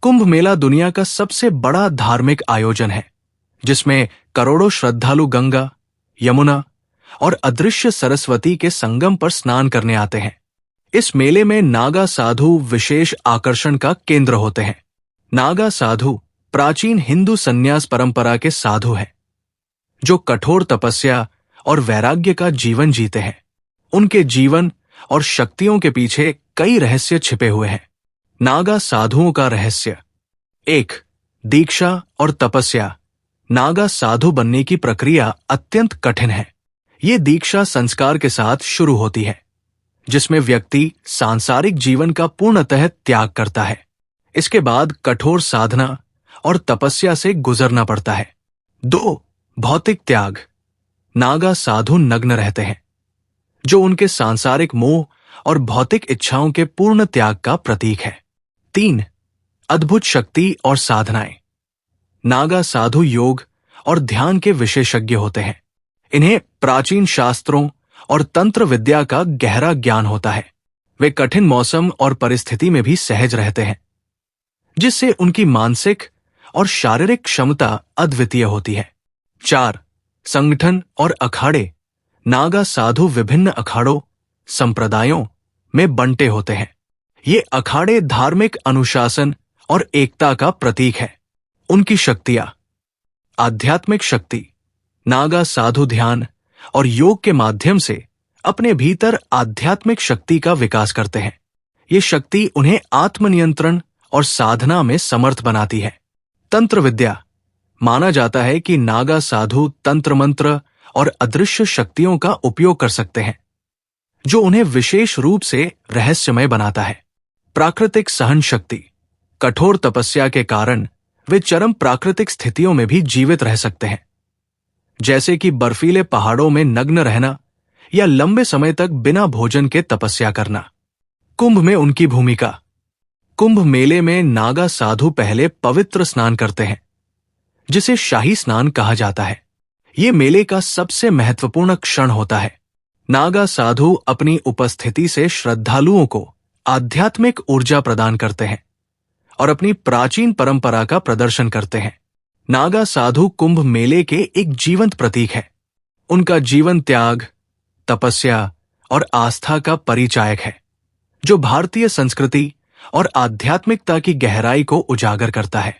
कुंभ मेला दुनिया का सबसे बड़ा धार्मिक आयोजन है, जिसमें करोड़ों श्रद्धालु गंगा, यमुना और अदृश्य सरस्वती के संगम पर स्नान करने आते हैं। इस मेले में नागा साधु विशेष आकर्षण का केंद्र होते हैं। नागा साधु प्राचीन हिंदू संन्यास परंपरा के साधु हैं, जो कठोर तपस्या और वैराग्य का जीवन जीते हैं। उनके जीवन और शक्तियों के पीछे कई रहस्य छिपे हुए हैं। नागा साधुओं का रहस्य। 1. दीक्षा और तपस्या। नागा साधु बनने की प्रक्रिया अत्यंत कठिन है। ये दीक्षा संस्कार के साथ शुरू होती है, जिसमें व्यक्ति सांसारिक जीवन का पूर्णतः त्याग करता है। इसके बाद कठोर साधना और तपस्या से गुजरना पड़ता है। 2. भौतिक त्याग। नागा साधु नग्न रहते हैं, जो उनके सांसारिक मोह और भौतिक इच्छाओं के पूर्ण त्याग का प्रतीक है। 3. अद्भुत शक्ति और साधनाएं। नागा साधु योग और ध्यान के विशेषज्ञ होते हैं। इन्हें प्राचीन शास्त्रों और तंत्र विद्या का गहरा ज्ञान होता है। वे कठिन मौसम और परिस्थिति में भी सहज रहते हैं, जिससे उनकी मानसिक और शारीरिक क्षमता अद्वितीय होती है। 4. संगठन और अखाड़े। नागा साधु विभिन्न अखाड़ों, संप्रदायों में बंटे होते हैं। ये अखाड़े धार्मिक अनुशासन और एकता का प्रतीक है। उनकी शक्तियां। आध्यात्मिक शक्ति। नागा साधु ध्यान और योग के माध्यम से अपने भीतर आध्यात्मिक शक्ति का विकास करते हैं। ये शक्ति उन्हें आत्मनियंत्रण और साधना में समर्थ बनाती है। तंत्र विद्या। माना जाता है कि नागा साधु तंत्र मंत्र और अदृश्य शक्तियों का उपयोग कर सकते हैं, जो उन्हें विशेष रूप से रहस्यमय बनाता है। प्राकृतिक सहन शक्ति। कठोर तपस्या के कारण वे चरम प्राकृतिक स्थितियों में भी जीवित रह सकते हैं, जैसे कि बर्फीले पहाड़ों में नग्न रहना या लंबे समय तक बिना भोजन के तपस्या करना। कुंभ में उनकी भूमिका। कुंभ मेले में नागा साधु पहले पवित्र स्नान करते हैं, जिसे शाही स्नान कहा जाता है। ये मेले का सबसे महत्वपूर्ण क्षण होता है। नागा साधु अपनी उपस्थिति से श्रद्धालुओं को आध्यात्मिक ऊर्जा प्रदान करते हैं और अपनी प्राचीन परंपरा का प्रदर्शन करते हैं। नागा साधु कुंभ मेले के एक जीवंत प्रतीक है। उनका जीवन त्याग, तपस्या और आस्था का परिचायक है, जो भारतीय संस्कृति और आध्यात्मिकता की गहराई को उजागर करता है।